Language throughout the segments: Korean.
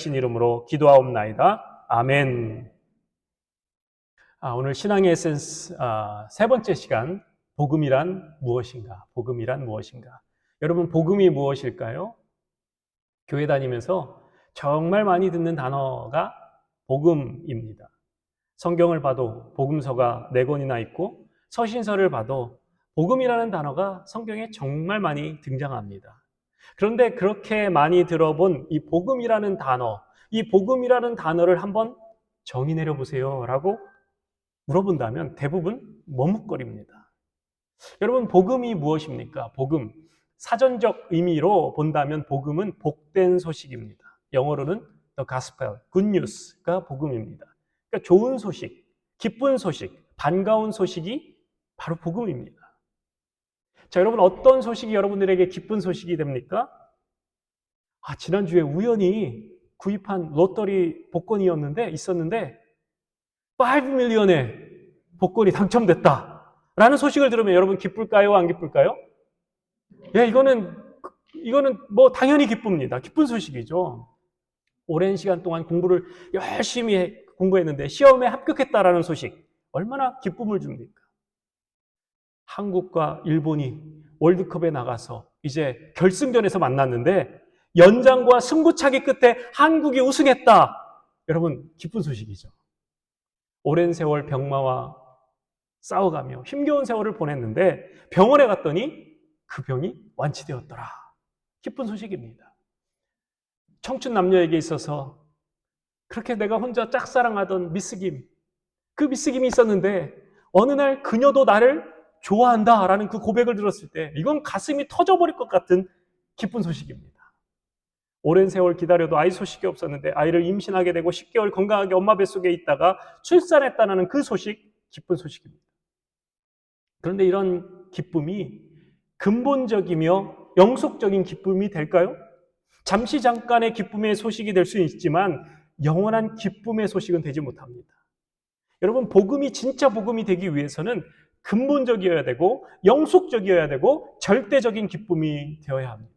신 이름으로 기도하옵나이다. 아멘. 오늘 신앙의 에센스 세 번째 시간, 복음이란 무엇인가? 복음이란 무엇인가? 여러분, 복음이 무엇일까요? 교회 다니면서 정말 많이 듣는 단어가 복음입니다. 성경을 봐도 복음서가 4권이나 있고, 서신서를 봐도 복음이라는 단어가 성경에 정말 많이 등장합니다. 그런데 그렇게 많이 들어본 이 복음이라는 단어, 이 복음이라는 단어를 한번 정의 내려보세요 라고 물어본다면 대부분 머뭇거립니다. 여러분, 복음이 무엇입니까? 복음, 사전적 의미로 본다면 복음은 복된 소식입니다. 영어로는 the gospel, good news가 복음입니다. 그러니까 좋은 소식, 기쁜 소식, 반가운 소식이 바로 복음입니다. 자, 여러분, 어떤 소식이 여러분들에게 기쁜 소식이 됩니까? 지난주에 우연히 구입한 로또리 복권이 있었는데 5밀리언의 복권이 당첨됐다 라는 소식을 들으면 여러분 기쁠까요? 안 기쁠까요? 예, 이거는 뭐 당연히 기쁩니다. 기쁜 소식이죠. 오랜 시간 동안 공부를 열심히 공부했는데 시험에 합격했다라는 소식, 얼마나 기쁨을 줍니까? 한국과 일본이 월드컵에 나가서 이제 결승전에서 만났는데 연장과 승부차기 끝에 한국이 우승했다. 여러분, 기쁜 소식이죠. 오랜 세월 병마와 싸워가며 힘겨운 세월을 보냈는데 병원에 갔더니 그 병이 완치되었더라. 기쁜 소식입니다. 청춘 남녀에게 있어서 그렇게 내가 혼자 짝사랑하던 미스김, 그 미스김이 있었는데 어느 날 그녀도 나를 좋아한다라는 그 고백을 들었을 때 이건 가슴이 터져버릴 것 같은 기쁜 소식입니다. 오랜 세월 기다려도 아이 소식이 없었는데 아이를 임신하게 되고 10개월 건강하게 엄마 뱃속에 있다가 출산했다는 그 소식, 기쁜 소식입니다. 그런데 이런 기쁨이 근본적이며 영속적인 기쁨이 될까요? 잠시 잠깐의 기쁨의 소식이 될 수 있지만 영원한 기쁨의 소식은 되지 못합니다. 여러분, 복음이 진짜 복음이 되기 위해서는 근본적이어야 되고 영속적이어야 되고 절대적인 기쁨이 되어야 합니다.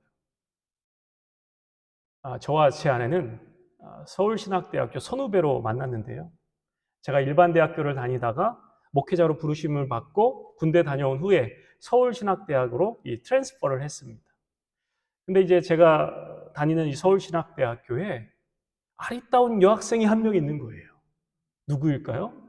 저와 제 아내는 서울신학대학교 선후배로 만났는데요. 제가 일반 대학교를 다니다가 목회자로 부르심을 받고 군대 다녀온 후에 서울신학대학으로 이 트랜스퍼를 했습니다. 근데 이제 제가 다니는 이 서울신학대학교에 아리따운 여학생이 한 명 있는 거예요. 누구일까요?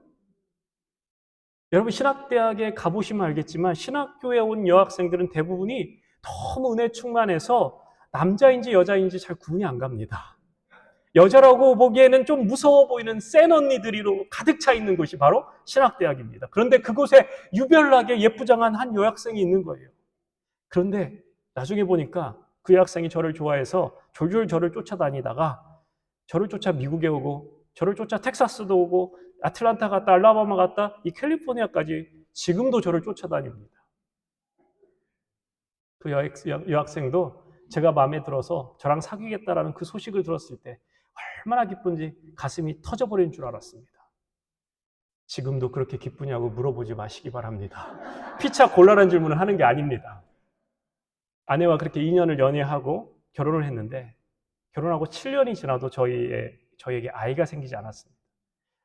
여러분, 신학대학에 가보시면 알겠지만 신학교에 온 여학생들은 대부분이 너무 은혜 충만해서 남자인지 여자인지 잘 구분이 안 갑니다. 여자라고 보기에는 좀 무서워 보이는 센 언니들이로 가득 차 있는 곳이 바로 신학대학입니다. 그런데 그곳에 유별나게 예쁘장한 한 여학생이 있는 거예요. 그런데 나중에 보니까 그 여학생이 저를 좋아해서 졸졸 저를 쫓아다니다가 저를 쫓아 미국에 오고 저를 쫓아 텍사스도 오고 아틀란타 갔다 알라바마 갔다 이 캘리포니아까지 지금도 저를 쫓아다닙니다. 그 여학생도 제가 마음에 들어서 저랑 사귀겠다라는 그 소식을 들었을 때 얼마나 기쁜지 가슴이 터져버리는 줄 알았습니다. 지금도 그렇게 기쁘냐고 물어보지 마시기 바랍니다. 피차 곤란한 질문을 하는 게 아닙니다. 아내와 그렇게 2년을 연애하고 결혼을 했는데 결혼하고 7년이 지나도 저희에게 아이가 생기지 않았습니다.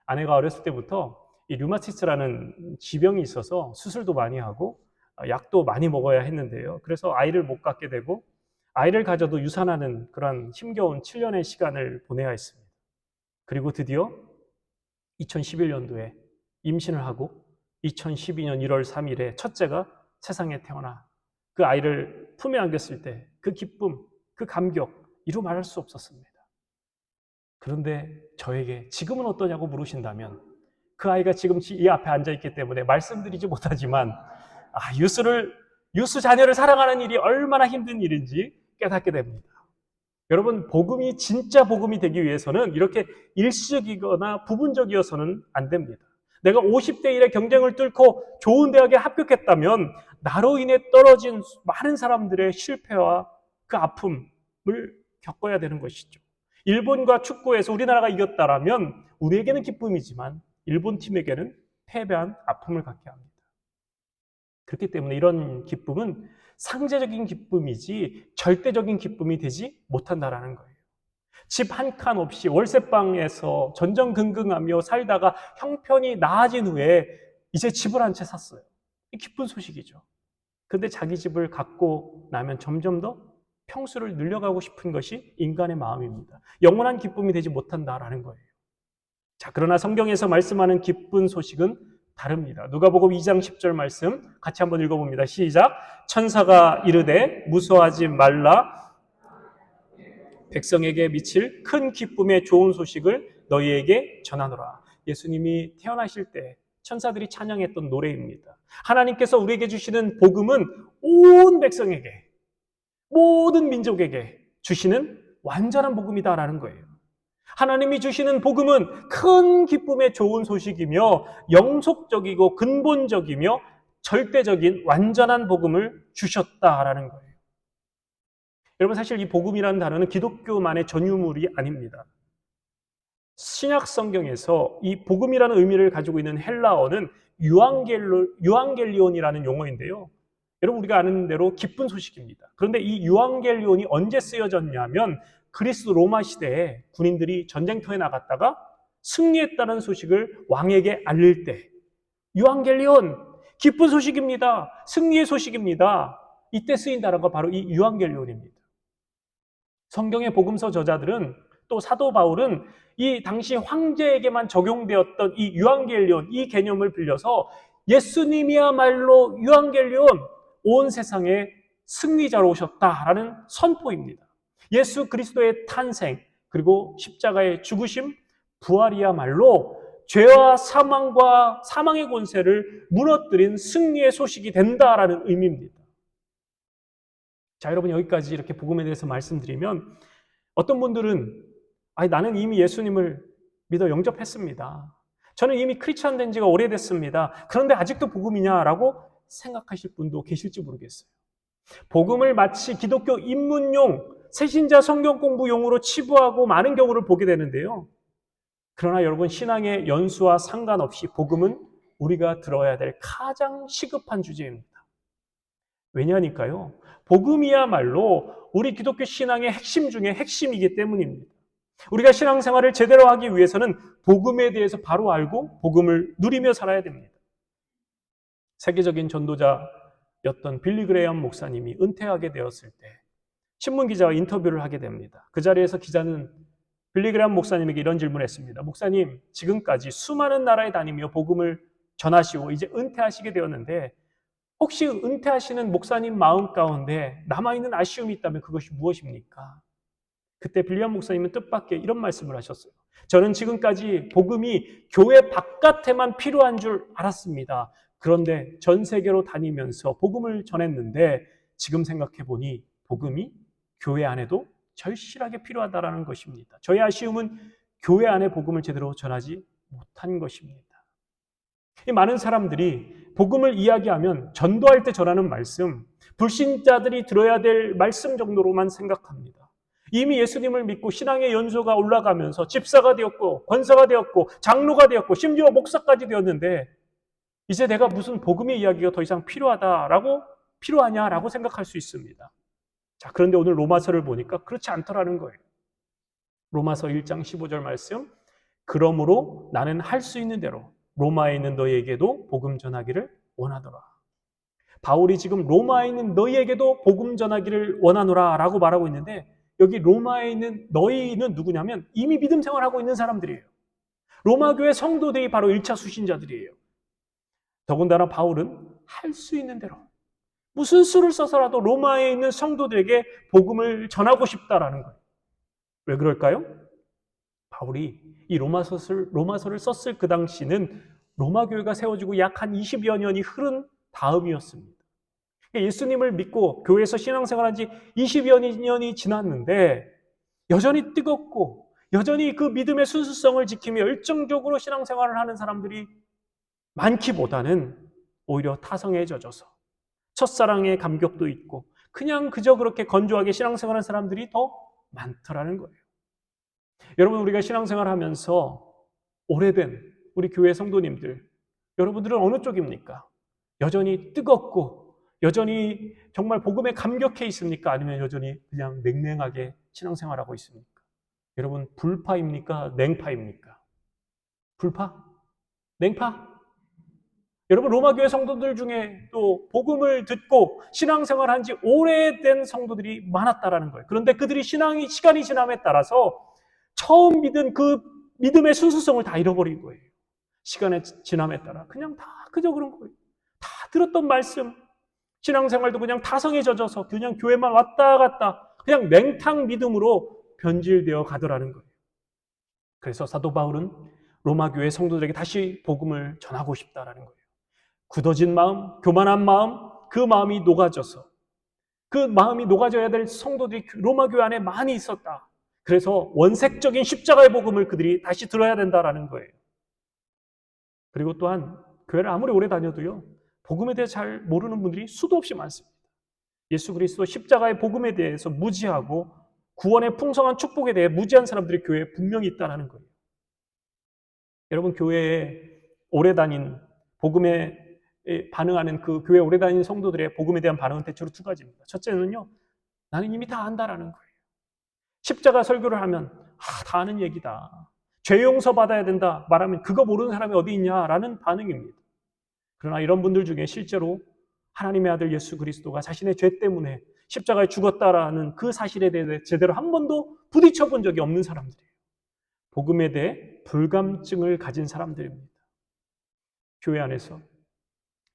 아내가 어렸을 때부터 이 류마티스라는 지병이 있어서 수술도 많이 하고 약도 많이 먹어야 했는데요. 그래서 아이를 못 갖게 되고 아이를 가져도 유산하는 그런 힘겨운 7년의 시간을 보내야 했습니다. 그리고 드디어 2011년도에 임신을 하고 2012년 1월 3일에 첫째가 세상에 태어나 그 아이를 품에 안겼을 때 그 기쁨, 그 감격 이루 말할 수 없었습니다. 그런데 저에게 지금은 어떠냐고 물으신다면 그 아이가 지금 이 앞에 앉아있기 때문에 말씀드리지 못하지만 유수 자녀를 사랑하는 일이 얼마나 힘든 일인지 깨닫게 됩니다. 여러분, 복음이 진짜 복음이 되기 위해서는 이렇게 일시적이거나 부분적이어서는 안 됩니다. 내가 50대 1의 경쟁을 뚫고 좋은 대학에 합격했다면 나로 인해 떨어진 많은 사람들의 실패와 그 아픔을 겪어야 되는 것이죠. 일본과 축구에서 우리나라가 이겼다라면 우리에게는 기쁨이지만 일본 팀에게는 패배한 아픔을 갖게 합니다. 그렇기 때문에 이런 기쁨은 상대적인 기쁨이지 절대적인 기쁨이 되지 못한다라는 거예요. 집 한 칸 없이 월세방에서 전전긍긍하며 살다가 형편이 나아진 후에 이제 집을 한 채 샀어요. 기쁜 소식이죠. 근데 자기 집을 갖고 나면 점점 더 평수를 늘려가고 싶은 것이 인간의 마음입니다. 영원한 기쁨이 되지 못한다라는 거예요. 자, 그러나 성경에서 말씀하는 기쁜 소식은 다릅니다. 누가복음 2장 10절 말씀 같이 한번 읽어봅니다. 시작. 천사가 이르되 무서워하지 말라. 백성에게 미칠 큰 기쁨의 좋은 소식을 너희에게 전하노라. 예수님이 태어나실 때 천사들이 찬양했던 노래입니다. 하나님께서 우리에게 주시는 복음은 온 백성에게, 모든 민족에게 주시는 완전한 복음이다라는 거예요. 하나님이 주시는 복음은 큰 기쁨의 좋은 소식이며 영속적이고 근본적이며 절대적인 완전한 복음을 주셨다라는 거예요. 여러분, 사실 이 복음이라는 단어는 기독교만의 전유물이 아닙니다. 신약 성경에서 이 복음이라는 의미를 가지고 있는 헬라어는 유앙겔리온이라는 용어인데요. 여러분, 우리가 아는 대로 기쁜 소식입니다. 그런데 이 유앙겔리온이 언제 쓰여졌냐면 그리스 로마 시대에 군인들이 전쟁터에 나갔다가 승리했다는 소식을 왕에게 알릴 때 유앙겔리온, 기쁜 소식입니다. 승리의 소식입니다. 이때 쓰인다는 거 바로 이 유앙겔리온입니다. 성경의 복음서 저자들은 또 사도 바울은 이 당시 황제에게만 적용되었던 이 유앙겔리온, 이 개념을 빌려서 예수님이야말로 유앙겔리온, 온 세상에 승리자로 오셨다라는 선포입니다. 예수 그리스도의 탄생, 그리고 십자가의 죽으심, 부활이야말로 죄와 사망의 권세를 무너뜨린 승리의 소식이 된다라는 의미입니다. 자, 여러분, 여기까지 이렇게 복음에 대해서 말씀드리면 어떤 분들은 나는 이미 예수님을 믿어 영접했습니다. 저는 이미 크리스찬 된 지가 오래됐습니다. 그런데 아직도 복음이냐라고 생각하실 분도 계실지 모르겠어요. 복음을 마치 기독교 입문용, 새신자 성경 공부용으로 치부하고 많은 경우를 보게 되는데요. 그러나 여러분, 신앙의 연수와 상관없이 복음은 우리가 들어야 될 가장 시급한 주제입니다. 왜냐니까요? 복음이야말로 우리 기독교 신앙의 핵심 중에 핵심이기 때문입니다. 우리가 신앙생활을 제대로 하기 위해서는 복음에 대해서 바로 알고 복음을 누리며 살아야 됩니다. 세계적인 전도자였던 빌리 그레이엄 목사님이 은퇴하게 되었을 때 신문기자와 인터뷰를 하게 됩니다. 그 자리에서 기자는 빌리 그레이엄 목사님에게 이런 질문을 했습니다. 목사님, 지금까지 수많은 나라에 다니며 복음을 전하시고 이제 은퇴하시게 되었는데 혹시 은퇴하시는 목사님 마음 가운데 남아있는 아쉬움이 있다면 그것이 무엇입니까? 그때 빌리엄 목사님은 뜻밖의 이런 말씀을 하셨어요. 저는 지금까지 복음이 교회 바깥에만 필요한 줄 알았습니다. 그런데 전 세계로 다니면서 복음을 전했는데 지금 생각해 보니 복음이 교회 안에도 절실하게 필요하다는 것입니다. 저의 아쉬움은 교회 안에 복음을 제대로 전하지 못한 것입니다. 이 많은 사람들이 복음을 이야기하면 전도할 때 전하는 말씀, 불신자들이 들어야 될 말씀 정도로만 생각합니다. 이미 예수님을 믿고 신앙의 연소가 올라가면서 집사가 되었고 권사가 되었고 장로가 되었고 심지어 목사까지 되었는데 이제 내가 무슨 복음의 이야기가 더 이상 필요하냐라고 생각할 수 있습니다. 자, 그런데 오늘 로마서를 보니까 그렇지 않더라는 거예요. 로마서 1장 15절 말씀, 그러므로 나는 할 수 있는 대로 로마에 있는 너희에게도 복음 전하기를 원하노라. 바울이 지금 로마에 있는 너희에게도 복음 전하기를 원하노라 라고 말하고 있는데 여기 로마에 있는 너희는 누구냐면 이미 믿음 생활하고 있는 사람들이에요. 로마 교회 성도들이 바로 1차 수신자들이에요. 더군다나 바울은 할 수 있는 대로 무슨 수를 써서라도 로마에 있는 성도들에게 복음을 전하고 싶다라는 거예요. 왜 그럴까요? 바울이 이 로마서를 썼을 그 당시는 로마 교회가 세워지고 약 한 20여 년이 흐른 다음이었습니다. 예수님을 믿고 교회에서 신앙생활한 지 20여 년이 지났는데 여전히 뜨겁고 여전히 그 믿음의 순수성을 지키며 열정적으로 신앙생활을 하는 사람들이 많기보다는 오히려 타성에 젖어서 첫사랑의 감격도 있고 그냥 그저 그렇게 건조하게 신앙생활하는 사람들이 더 많더라는 거예요. 여러분, 우리가 신앙생활을 하면서 오래된 우리 교회 성도님들, 여러분들은 어느 쪽입니까? 여전히 뜨겁고 여전히 정말 복음에 감격해 있습니까? 아니면 여전히 그냥 냉랭하게 신앙생활하고 있습니까? 여러분, 불파입니까? 냉파입니까? 불파? 냉파? 여러분, 로마교회 성도들 중에 또 복음을 듣고 신앙생활 한 지 오래된 성도들이 많았다라는 거예요. 그런데 그들이 시간이 지남에 따라서 처음 믿은 그 믿음의 순수성을 다 잃어버린 거예요. 시간의 지남에 따라 그냥 다 그저 그런 거예요. 다 들었던 말씀, 신앙생활도 그냥 타성에 젖어서 그냥 교회만 왔다 갔다 그냥 냉탕 믿음으로 변질되어 가더라는 거예요. 그래서 사도 바울은 로마 교회 성도들에게 다시 복음을 전하고 싶다라는 거예요. 굳어진 마음, 교만한 마음, 그 마음이 녹아져서 그 마음이 녹아져야 될 성도들이 로마 교회 안에 많이 있었다. 그래서 원색적인 십자가의 복음을 그들이 다시 들어야 된다라는 거예요. 그리고 또한 교회를 아무리 오래 다녀도요, 복음에 대해 잘 모르는 분들이 수도 없이 많습니다. 예수 그리스도 십자가의 복음에 대해서 무지하고 구원의 풍성한 축복에 대해 무지한 사람들이 교회에 분명히 있다는 거예요. 여러분, 교회에 오래 다닌 복음에 반응하는 그 교회에 오래 다닌 성도들의 복음에 대한 반응은 대체로 두 가지입니다. 첫째는요, 나는 이미 다 안다라는 거예요. 십자가 설교를 하면 다 아는 얘기다. 죄 용서 받아야 된다 말하면 그거 모르는 사람이 어디 있냐라는 반응입니다. 그러나 이런 분들 중에 실제로 하나님의 아들 예수 그리스도가 자신의 죄 때문에 십자가에 죽었다라는 그 사실에 대해 제대로 한 번도 부딪혀 본 적이 없는 사람들이에요. 복음에 대해 불감증을 가진 사람들입니다. 교회 안에서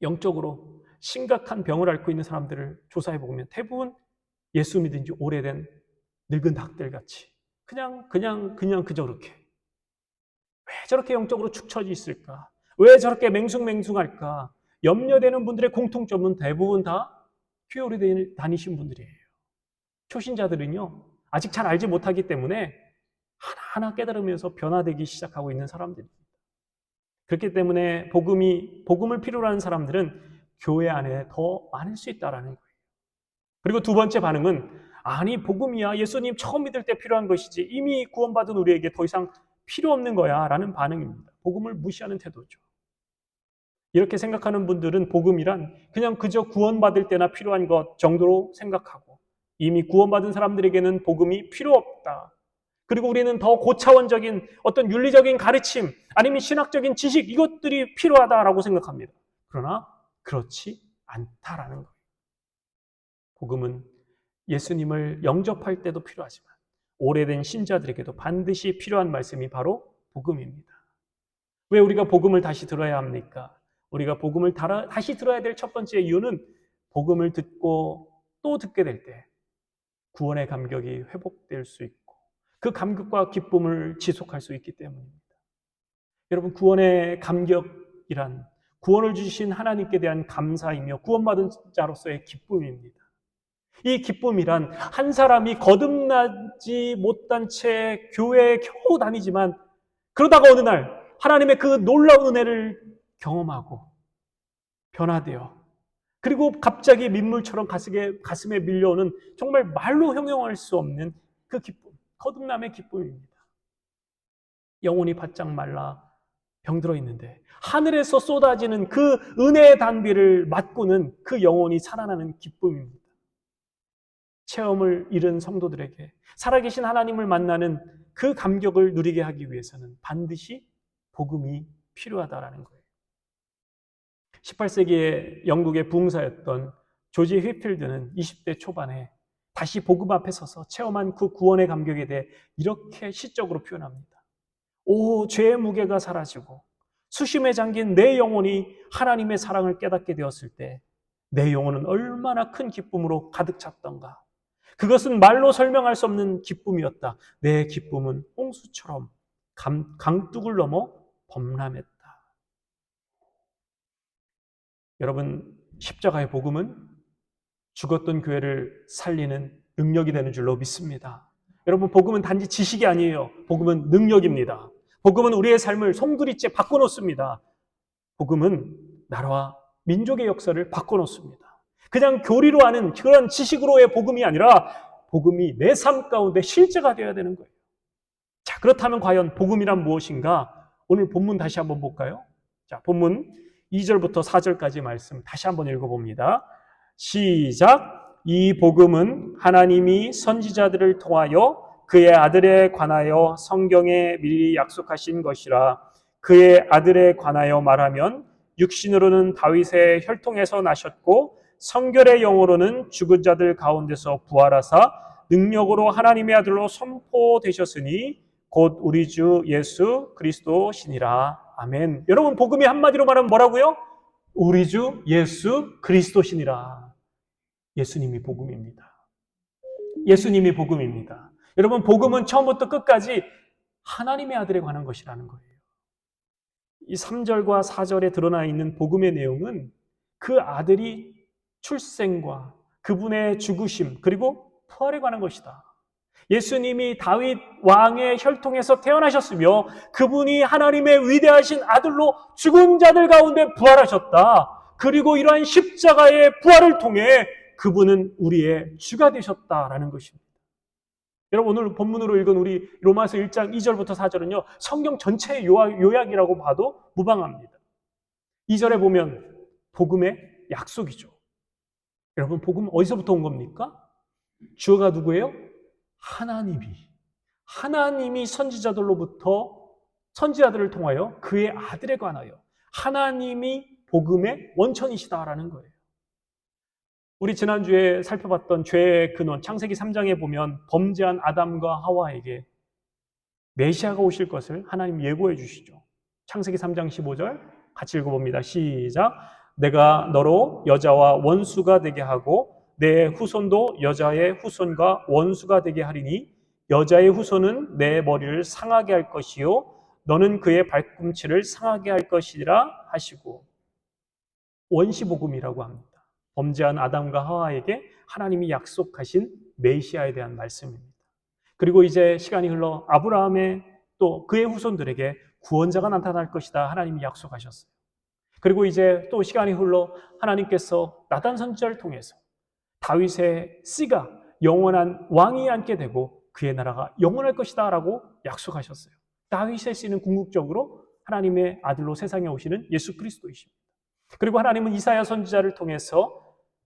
영적으로 심각한 병을 앓고 있는 사람들을 조사해 보면 대부분 예수 믿은 지 오래된 늙은 닭들 같이 그냥 그저 그렇게, 왜 저렇게 영적으로 축 처져 있을까? 왜 저렇게 맹숭맹숭할까? 염려되는 분들의 공통점은 대부분 다 교회 오래 다니신 분들이에요. 초신자들은요, 아직 잘 알지 못하기 때문에 하나하나 깨달으면서 변화되기 시작하고 있는 사람들입니다. 그렇기 때문에 복음을 필요로 하는 사람들은 교회 안에 더 많을 수 있다는 거예요. 그리고 두 번째 반응은, 아니 복음이야 예수님 처음 믿을 때 필요한 것이지 이미 구원받은 우리에게 더 이상 필요 없는 거야 라는 반응입니다. 복음을 무시하는 태도죠. 이렇게 생각하는 분들은 복음이란 그냥 그저 구원받을 때나 필요한 것 정도로 생각하고, 이미 구원받은 사람들에게는 복음이 필요 없다. 그리고 우리는 더 고차원적인 어떤 윤리적인 가르침 아니면 신학적인 지식, 이것들이 필요하다라고 생각합니다. 그러나 그렇지 않다라는 거예요. 복음은 예수님을 영접할 때도 필요하지만 오래된 신자들에게도 반드시 필요한 말씀이 바로 복음입니다. 왜 우리가 복음을 다시 들어야 합니까? 우리가 복음을 다시 들어야 될 첫 번째 이유는 복음을 듣고 또 듣게 될 때 구원의 감격이 회복될 수 있고 그 감격과 기쁨을 지속할 수 있기 때문입니다. 여러분, 구원의 감격이란 구원을 주신 하나님께 대한 감사이며 구원받은 자로서의 기쁨입니다. 이 기쁨이란 한 사람이 거듭나지 못한 채 교회에 겨우 다니지만 그러다가 어느 날 하나님의 그 놀라운 은혜를 경험하고 변화되어, 그리고 갑자기 민물처럼 가슴에 밀려오는 정말 말로 형용할 수 없는 그 기쁨, 거듭남의 기쁨입니다. 영혼이 바짝 말라 병들어 있는데 하늘에서 쏟아지는 그 은혜의 단비를 맞고는 그 영혼이 살아나는 기쁨입니다. 체험을 잃은 성도들에게 살아계신 하나님을 만나는 그 감격을 누리게 하기 위해서는 반드시 복음이 필요하다라는 거예요. 18세기의 영국의 부흥사였던 조지 휘필드는 20대 초반에 다시 복음 앞에 서서 체험한 그 구원의 감격에 대해 이렇게 시적으로 표현합니다. 오, 죄의 무게가 사라지고 수심에 잠긴 내 영혼이 하나님의 사랑을 깨닫게 되었을 때 내 영혼은 얼마나 큰 기쁨으로 가득 찼던가. 그것은 말로 설명할 수 없는 기쁨이었다. 내 기쁨은 홍수처럼 강둑을 넘어 범람했다. 여러분, 십자가의 복음은 죽었던 교회를 살리는 능력이 되는 줄로 믿습니다. 여러분, 복음은 단지 지식이 아니에요. 복음은 능력입니다. 복음은 우리의 삶을 송두리째 바꿔놓습니다. 복음은 나라와 민족의 역사를 바꿔놓습니다. 그냥 교리로 아는 그런 지식으로의 복음이 아니라 복음이 내 삶 가운데 실제가 되어야 되는 거예요. 자, 그렇다면 과연 복음이란 무엇인가? 오늘 본문 다시 한번 볼까요? 자, 본문 2절부터 4절까지 말씀 다시 한번 읽어봅니다. 시작. 이 복음은 하나님이 선지자들을 통하여 그의 아들에 관하여 성경에 미리 약속하신 것이라. 그의 아들에 관하여 말하면 육신으로는 다윗의 혈통에서 나셨고 성결의 영으로는 죽은 자들 가운데서 부활하사 능력으로 하나님의 아들로 선포되셨으니 곧 우리 주 예수 그리스도시니라. 아멘. 여러분, 복음이 한마디로 말하면 뭐라고요? 우리 주 예수 그리스도시니라. 예수님이 복음입니다. 예수님이 복음입니다. 여러분, 복음은 처음부터 끝까지 하나님의 아들에 관한 것이라는 거예요. 이 3절과 4절에 드러나 있는 복음의 내용은 그 아들이 출생과 그분의 죽으심 그리고 부활에 관한 것이다. 예수님이 다윗 왕의 혈통에서 태어나셨으며 그분이 하나님의 위대하신 아들로 죽은 자들 가운데 부활하셨다. 그리고 이러한 십자가의 부활을 통해 그분은 우리의 주가 되셨다라는 것입니다. 여러분, 오늘 본문으로 읽은 우리 로마서 1장 2절부터 4절은요, 성경 전체의 요약이라고 봐도 무방합니다. 2절에 보면 복음의 약속이죠. 여러분, 복음 어디서부터 온 겁니까? 주어가 누구예요? 하나님이 선지자들로부터 선지자들을 통하여 그의 아들에 관하여 하나님이 복음의 원천이시다라는 거예요. 우리 지난주에 살펴봤던 죄의 근원 창세기 3장에 보면 범죄한 아담과 하와에게 메시아가 오실 것을 하나님 예고해 주시죠. 창세기 3장 15절 같이 읽어봅니다. 시작. 내가 너로 여자와 원수가 되게 하고 내 후손도 여자의 후손과 원수가 되게 하리니 여자의 후손은 내 머리를 상하게 할 것이요 너는 그의 발꿈치를 상하게 할 것이라 하시고, 원시복음이라고 합니다. 범죄한 아담과 하와에게 하나님이 약속하신 메시아에 대한 말씀입니다. 그리고 이제 시간이 흘러 아브라함의 또 그의 후손들에게 구원자가 나타날 것이다 하나님이 약속하셨어요. 그리고 이제 또 시간이 흘러 하나님께서 나단 선지자를 통해서 다윗의 씨가 영원한 왕이 앉게 되고 그의 나라가 영원할 것이다 라고 약속하셨어요. 다윗의 씨는 궁극적으로 하나님의 아들로 세상에 오시는 예수 그리스도이십니다. 그리고 하나님은 이사야 선지자를 통해서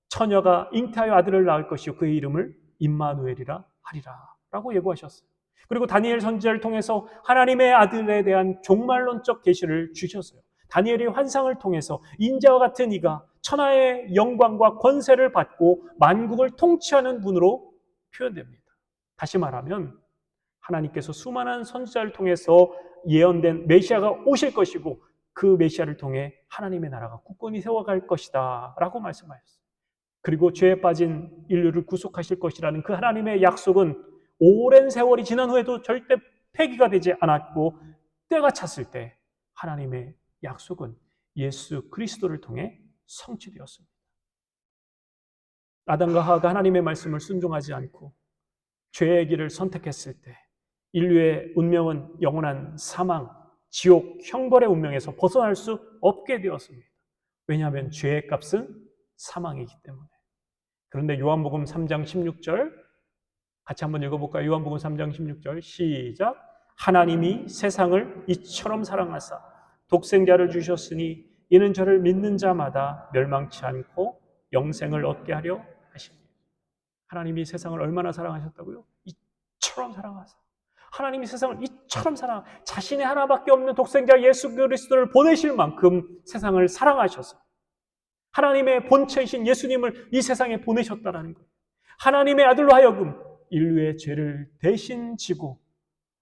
처녀가 잉태하여 아들을 낳을 것이요 그의 이름을 임마누엘이라 하리라 라고 예고하셨어요. 그리고 다니엘 선지자를 통해서 하나님의 아들에 대한 종말론적 계시를 주셨어요. 다니엘이 환상을 통해서 인자와 같은 이가 천하의 영광과 권세를 받고 만국을 통치하는 분으로 표현됩니다. 다시 말하면 하나님께서 수많은 선지자를 통해서 예언된 메시아가 오실 것이고 그 메시아를 통해 하나님의 나라가 굳건히 세워갈 것이다 라고 말씀하셨어요. 그리고 죄에 빠진 인류를 구속하실 것이라는 그 하나님의 약속은 오랜 세월이 지난 후에도 절대 폐기가 되지 않았고 때가 찼을 때 하나님의 약속은 예수 그리스도를 통해 성취되었습니다. 아담과 하와가 하나님의 말씀을 순종하지 않고 죄의 길을 선택했을 때 인류의 운명은 영원한 사망, 지옥, 형벌의 운명에서 벗어날 수 없게 되었습니다. 왜냐하면 죄의 값은 사망이기 때문에. 그런데 요한복음 3장 16절 같이 한번 읽어볼까요? 요한복음 3장 16절 시작. 하나님이 세상을 이처럼 사랑하사 독생자를 주셨으니 이는 저를 믿는 자마다 멸망치 않고 영생을 얻게 하려 하십니다. 하나님이 세상을 얼마나 사랑하셨다고요? 이처럼 사랑하사. 하나님이 세상을 이처럼 자신의 하나밖에 없는 독생자 예수 그리스도를 보내실 만큼 세상을 사랑하셔서 하나님의 본체이신 예수님을 이 세상에 보내셨다라는 거예요. 하나님의 아들로 하여금 인류의 죄를 대신 지고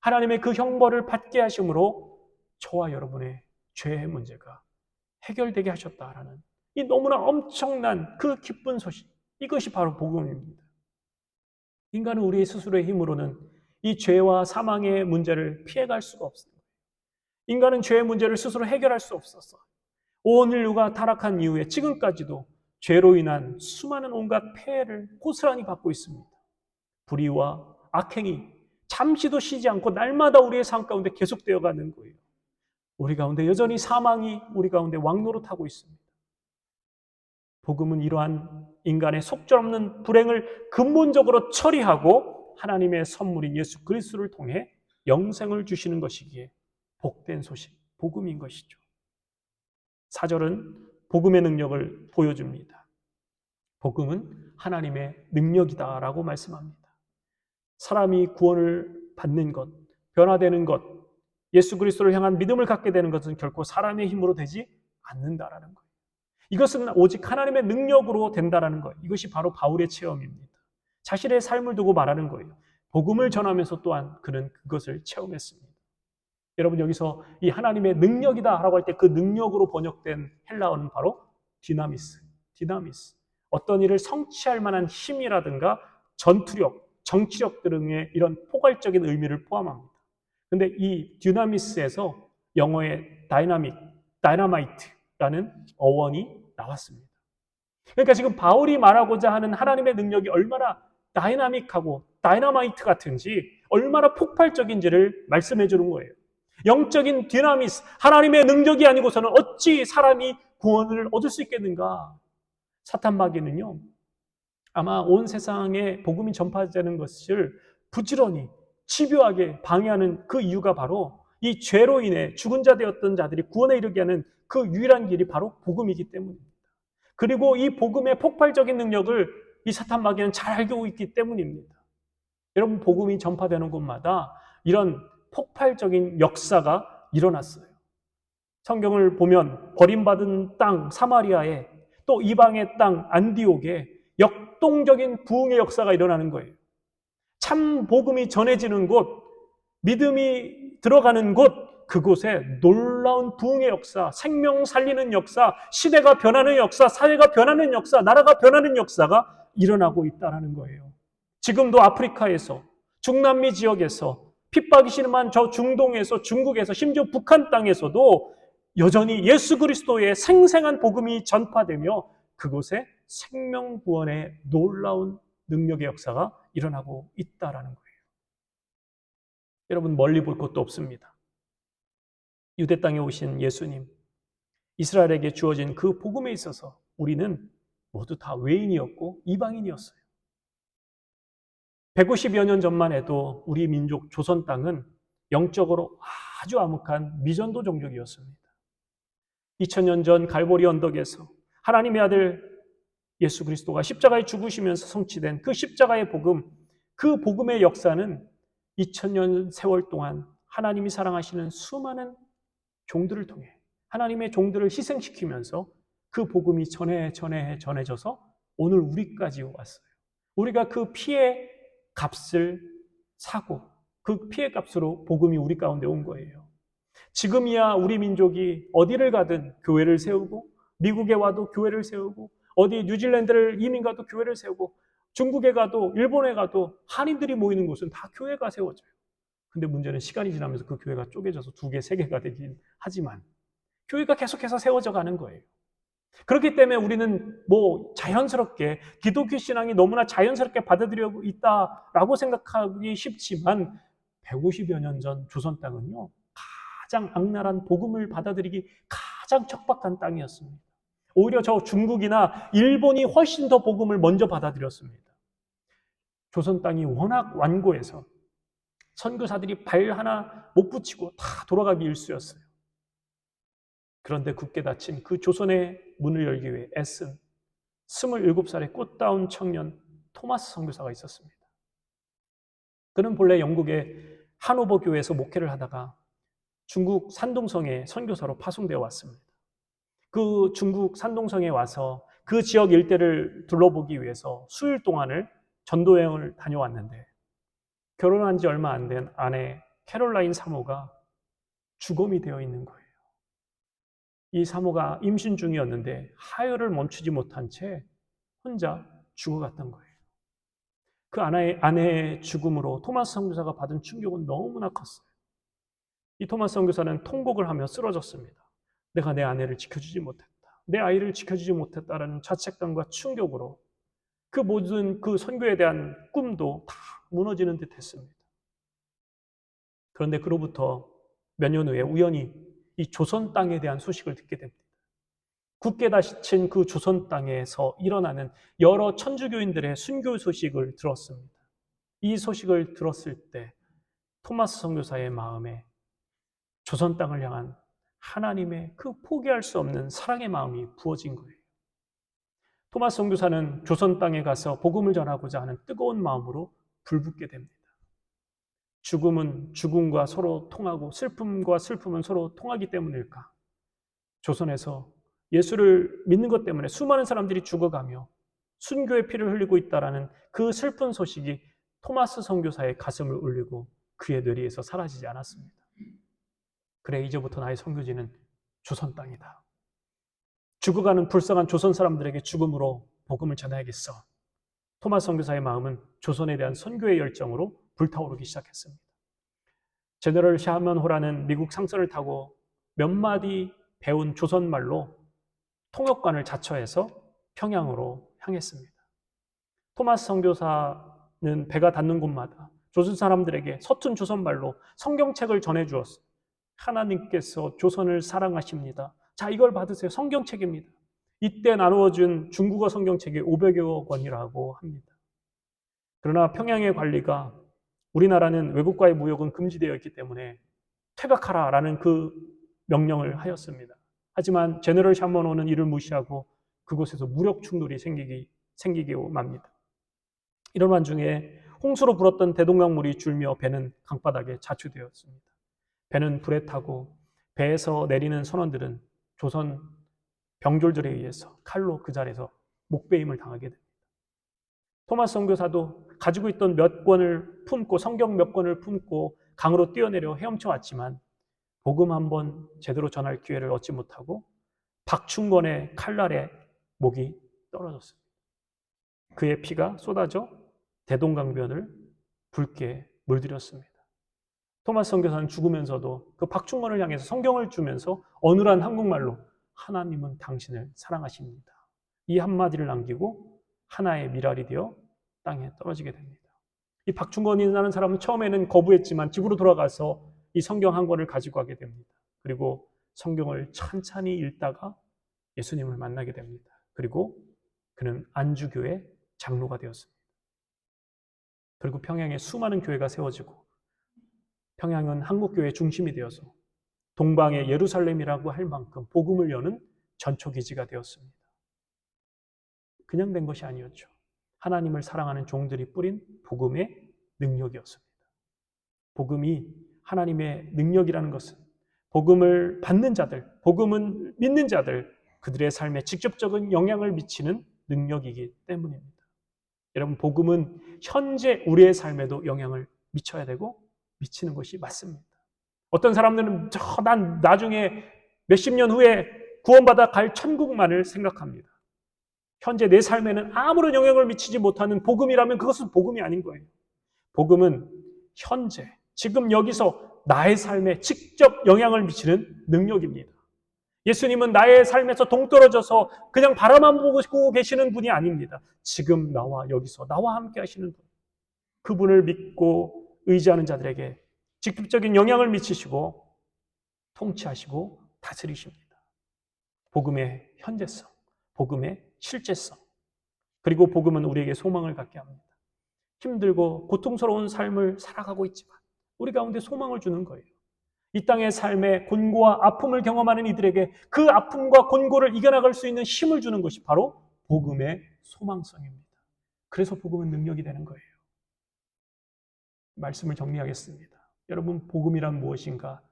하나님의 그 형벌을 받게 하심으로 저와 여러분의 죄의 문제가 해결되게 하셨다라는 이 너무나 엄청난 그 기쁜 소식, 이것이 바로 복음입니다. 인간은 우리 스스로의 힘으로는 이 죄와 사망의 문제를 피해갈 수가 없습니다. 인간은 죄의 문제를 스스로 해결할 수 없었어. 온 인류가 타락한 이후에 지금까지도 죄로 인한 수많은 온갖 폐해를 고스란히 받고 있습니다. 불의와 악행이 잠시도 쉬지 않고 날마다 우리의 삶 가운데 계속되어 가는 거예요. 우리 가운데 여전히 사망이 우리 가운데 왕노릇하고 있습니다. 복음은 이러한 인간의 속절없는 불행을 근본적으로 처리하고 하나님의 선물인 예수 그리스도를 통해 영생을 주시는 것이기에 복된 소식, 복음인 것이죠. 4절은 복음의 능력을 보여줍니다. 복음은 하나님의 능력이다라고 말씀합니다. 사람이 구원을 받는 것, 변화되는 것, 예수 그리스도를 향한 믿음을 갖게 되는 것은 결코 사람의 힘으로 되지 않는다라는 거예요. 이것은 오직 하나님의 능력으로 된다라는 거예요. 이것이 바로 바울의 체험입니다. 자신의 삶을 두고 말하는 거예요. 복음을 전하면서 또한 그는 그것을 체험했습니다. 여러분, 여기서 이 하나님의 능력이다라고 할 때 그 능력으로 번역된 헬라어는 바로 디나미스. 어떤 일을 성취할 만한 힘이라든가 전투력, 정치력 등의 이런 포괄적인 의미를 포함합니다. 근데 이 디나미스에서 영어의 다이나마이트라는 어원이 나왔습니다. 그러니까 지금 바울이 말하고자 하는 하나님의 능력이 얼마나 다이나믹하고 다이나마이트 같은지, 얼마나 폭발적인지를 말씀해 주는 거예요. 영적인 디나미스, 하나님의 능력이 아니고서는 어찌 사람이 구원을 얻을 수 있겠는가? 사탄 마귀는요, 아마 온 세상에 복음이 전파되는 것을 부지런히 집요하게 방해하는 그 이유가 바로 이 죄로 인해 죽은 자 되었던 자들이 구원에 이르게 하는 그 유일한 길이 바로 복음이기 때문입니다. 그리고 이 복음의 폭발적인 능력을 이 사탄 마귀는 잘 알고 있기 때문입니다. 여러분, 복음이 전파되는 곳마다 이런 폭발적인 역사가 일어났어요. 성경을 보면 버림받은 땅 사마리아에, 또 이방의 땅 안디옥에 역동적인 부흥의 역사가 일어나는 거예요. 참 복음이 전해지는 곳, 믿음이 들어가는 곳, 그곳에 놀라운 부흥의 역사, 생명 살리는 역사, 시대가 변하는 역사, 사회가 변하는 역사, 나라가 변하는 역사가 일어나고 있다는 거예요. 지금도 아프리카에서, 중남미 지역에서, 핍박이 심한 저 중동에서, 중국에서, 심지어 북한 땅에서도 여전히 예수 그리스도의 생생한 복음이 전파되며 그곳에 생명 구원의 놀라운 능력의 역사가 일어나고 있다라는 거예요. 여러분, 멀리 볼 것도 없습니다. 유대 땅에 오신 예수님, 이스라엘에게 주어진 그 복음에 있어서 우리는 모두 다 외인이었고 이방인이었어요. 150여 년 전만 해도 우리 민족 조선 땅은 영적으로 아주 암흑한 미전도 종족이었습니다. 2000년 전 갈보리 언덕에서 하나님의 아들 예수 그리스도가 십자가에 죽으시면서 성취된 그 십자가의 복음, 그 복음의 역사는 2000년 세월 동안 하나님이 사랑하시는 수많은 종들을 통해 하나님의 종들을 희생시키면서 그 복음이 전해져서 오늘 우리까지 왔어요. 우리가 그 피의 값을 사고 그 피의 값으로 복음이 우리 가운데 온 거예요. 지금이야 우리 민족이 어디를 가든 교회를 세우고, 미국에 와도 교회를 세우고, 어디 뉴질랜드를 이민 가도 교회를 세우고, 중국에 가도 일본에 가도 한인들이 모이는 곳은 다 교회가 세워져요. 근데 문제는 시간이 지나면서 그 교회가 쪼개져서 2개, 3개가 되긴 하지만 교회가 계속해서 세워져 가는 거예요. 그렇기 때문에 우리는 자연스럽게 기독교 신앙이 너무나 자연스럽게 받아들이고 있다라고 생각하기 쉽지만 150여 년 전 조선 땅은요, 가장 악랄한 복음을 받아들이기 가장 척박한 땅이었습니다. 오히려 저 중국이나 일본이 훨씬 더 복음을 먼저 받아들였습니다. 조선 땅이 워낙 완고해서 선교사들이 발 하나 못 붙이고 다 돌아가기 일쑤였어요. 그런데 굳게 닫힌 그 조선의 문을 열기 위해 애쓴 27살의 꽃다운 청년 토마스 선교사가 있었습니다. 그는 본래 영국의 하노버 교회에서 목회를 하다가 중국 산둥성에 선교사로 파송되어 왔습니다. 그 중국 산둥성에 와서 그 지역 일대를 둘러보기 위해서 수일 동안을 전도여행을 다녀왔는데, 결혼한 지 얼마 안 된 아내 캐롤라인 사모가 주검이 되어 있는 거예요. 이 사모가 임신 중이었는데 하혈을 멈추지 못한 채 혼자 죽어갔던 거예요. 그 아내의 죽음으로 토마스 선교사가 받은 충격은 너무나 컸어요. 이 토마스 선교사는 통곡을 하며 쓰러졌습니다. 내가 내 아내를 지켜주지 못했다, 내 아이를 지켜주지 못했다라는 자책감과 충격으로 그 모든 그 선교에 대한 꿈도 다 무너지는 듯 했습니다. 그런데 그로부터 몇 년 후에 우연히 이 조선 땅에 대한 소식을 듣게 됩니다. 굳게 닫힌 그 조선 땅에서 일어나는 여러 천주교인들의 순교 소식을 들었습니다. 이 소식을 들었을 때 토마스 선교사의 마음에 조선 땅을 향한 하나님의 그 포기할 수 없는 사랑의 마음이 부어진 거예요. 토마스 선교사는 조선 땅에 가서 복음을 전하고자 하는 뜨거운 마음으로 불붙게 됩니다. 죽음은 죽음과 서로 통하고 슬픔과 슬픔은 서로 통하기 때문일까? 조선에서 예수를 믿는 것 때문에 수많은 사람들이 죽어가며 순교의 피를 흘리고 있다라는 그 슬픈 소식이 토마스 선교사의 가슴을 울리고 그의 뇌리에서 사라지지 않았습니다. 그래, 이제부터 나의 선교지는 조선 땅이다. 죽어가는 불쌍한 조선 사람들에게 죽음으로 복음을 전해야겠어. 토마스 선교사의 마음은 조선에 대한 선교의 열정으로 불타오르기 시작했습니다. 제너럴 샤먼호라는 미국 상선을 타고 몇 마디 배운 조선말로 통역관을 자처해서 평양으로 향했습니다. 토마스 선교사는 배가 닿는 곳마다 조선 사람들에게 서툰 조선말로 성경책을 전해주었어요. 하나님께서 조선을 사랑하십니다. 자, 이걸 받으세요. 성경책입니다. 이때 나누어준 중국어 성경책이 500여 권이라고 합니다. 그러나 평양의 관리가 우리나라는 외국과의 무역은 금지되어 있기 때문에 퇴각하라라는 그 명령을 하였습니다. 하지만 제너럴 샤먼호는 이를 무시하고 그곳에서 무력 충돌이 생기게 맙니다. 이런 와중에 홍수로 불었던 대동강물이 줄며 배는 강바닥에 자초되었습니다. 배는 불에 타고 배에서 내리는 선원들은 조선 병졸들에 의해서 칼로 그 자리에서 목베임을 당하게 됩니다. 토마스 선교사도 가지고 있던 몇 권을 품고 성경 몇 권을 품고 강으로 뛰어내려 헤엄쳐 왔지만 복음 한번 제대로 전할 기회를 얻지 못하고 박충권의 칼날에 목이 떨어졌습니다. 그의 피가 쏟아져 대동강변을 붉게 물들였습니다. 토마스 선교사는 죽으면서도 그 박충권을 향해서 성경을 주면서 어눌한 한국말로 하나님은 당신을 사랑하십니다. 이 한마디를 남기고 하나의 미랄이 되어 땅에 떨어지게 됩니다. 이 박충권이라는 사람은 처음에는 거부했지만 집으로 돌아가서 이 성경 한 권을 가지고 가게 됩니다. 그리고 성경을 찬찬히 읽다가 예수님을 만나게 됩니다. 그리고 그는 안주교회 장로가 되었습니다. 그리고 평양에 수많은 교회가 세워지고 평양은 한국교회의 중심이 되어서 동방의 예루살렘이라고 할 만큼 복음을 여는 전초기지가 되었습니다. 그냥 된 것이 아니었죠. 하나님을 사랑하는 종들이 뿌린 복음의 능력이었습니다. 복음이 하나님의 능력이라는 것은 복음을 받는 자들, 복음을 믿는 자들, 그들의 삶에 직접적인 영향을 미치는 능력이기 때문입니다. 여러분, 복음은 현재 우리의 삶에도 영향을 미쳐야 되고 미치는 것이 맞습니다. 어떤 사람들은 난 나중에 몇십 년 후에 구원받아 갈 천국만을 생각합니다. 현재 내 삶에는 아무런 영향을 미치지 못하는 복음이라면 그것은 복음이 아닌 거예요. 복음은 현재, 지금 여기서 나의 삶에 직접 영향을 미치는 능력입니다. 예수님은 나의 삶에서 동떨어져서 그냥 바라만 보고 계시는 분이 아닙니다. 지금 나와 여기서 나와 함께 하시는 분. 그분을 믿고 의지하는 자들에게 직접적인 영향을 미치시고 통치하시고 다스리십니다. 복음의 현재성, 복음의 실제성, 그리고 복음은 우리에게 소망을 갖게 합니다. 힘들고 고통스러운 삶을 살아가고 있지만 우리 가운데 소망을 주는 거예요. 이 땅의 삶에 곤고와 아픔을 경험하는 이들에게 그 아픔과 곤고를 이겨나갈 수 있는 힘을 주는 것이 바로 복음의 소망성입니다. 그래서 복음은 능력이 되는 거예요. 말씀을 정리하겠습니다. 여러분, 복음이란 무엇인가?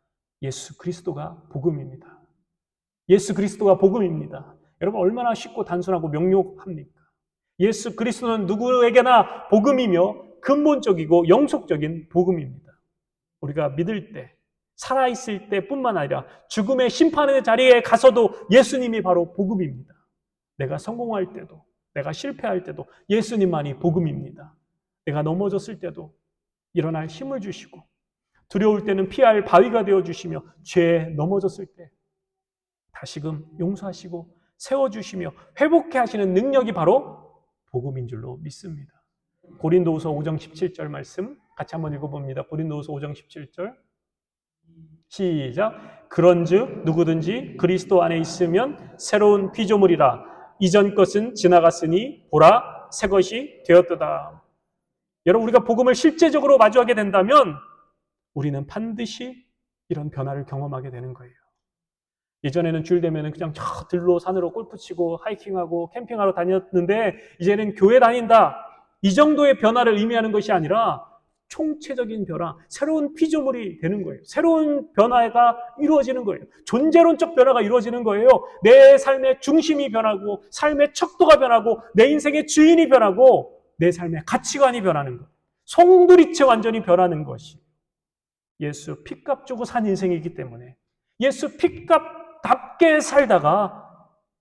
예수 그리스도가 복음입니다. 예수 그리스도가 복음입니다. 여러분, 얼마나 쉽고 단순하고 명료합니까? 예수 그리스도는 누구에게나 복음이며 근본적이고 영속적인 복음입니다. 우리가 믿을 때, 살아있을 때뿐만 아니라 죽음의 심판의 자리에 가서도 예수님이 바로 복음입니다. 내가 성공할 때도, 내가 실패할 때도 예수님만이 복음입니다. 내가 넘어졌을 때도 일어날 힘을 주시고, 두려울 때는 피할 바위가 되어주시며, 죄에 넘어졌을 때 다시금 용서하시고 세워주시며 회복해 하시는 능력이 바로 복음인 줄로 믿습니다. 고린도후서 5장 17절 말씀 같이 한번 읽어봅니다. 고린도후서 5장 17절 시작. 그런즉 누구든지 그리스도 안에 있으면 새로운 피조물이라. 이전 것은 지나갔으니 보라 새 것이 되었도다. 여러분, 우리가 복음을 실제적으로 마주하게 된다면 우리는 반드시 이런 변화를 경험하게 되는 거예요. 예전에는 주일 되면 그냥 저 들로 산으로 골프 치고 하이킹하고 캠핑하러 다녔는데 이제는 교회 다닌다. 이 정도의 변화를 의미하는 것이 아니라 총체적인 변화, 새로운 피조물이 되는 거예요. 새로운 변화가 이루어지는 거예요. 존재론적 변화가 이루어지는 거예요. 내 삶의 중심이 변하고, 삶의 척도가 변하고, 내 인생의 주인이 변하고, 내 삶의 가치관이 변하는 것. 송두리째 완전히 변하는 것이 예수 핏값 주고 산 인생이기 때문에 예수 핏값답게 살다가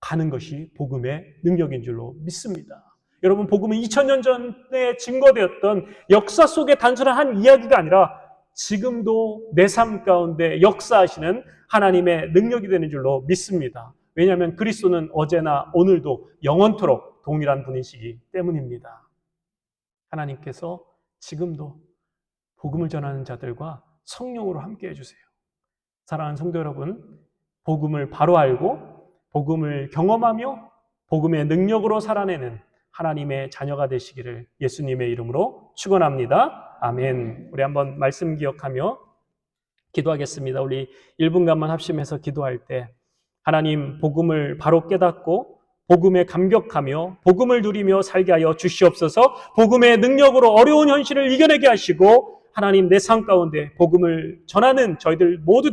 가는 것이 복음의 능력인 줄로 믿습니다. 여러분, 복음은 2000년 전에 증거되었던 역사 속의 단순한 한 이야기가 아니라 지금도 내 삶 가운데 역사하시는 하나님의 능력이 되는 줄로 믿습니다. 왜냐하면 그리스도는 어제나 오늘도 영원토록 동일한 분이시기 때문입니다. 하나님께서 지금도 복음을 전하는 자들과 성령으로 함께 해주세요. 사랑하는 성도 여러분, 복음을 바로 알고 복음을 경험하며 복음의 능력으로 살아내는 하나님의 자녀가 되시기를 예수님의 이름으로 축원합니다. 아멘. 우리 한번 말씀 기억하며 기도하겠습니다. 우리 1분간만 합심해서 기도할 때 하나님, 복음을 바로 깨닫고 복음에 감격하며 복음을 누리며 살게 하여 주시옵소서. 복음의 능력으로 어려운 현실을 이겨내게 하시고 하나님, 내 삶 가운데 복음을 전하는 저희들 모두 되게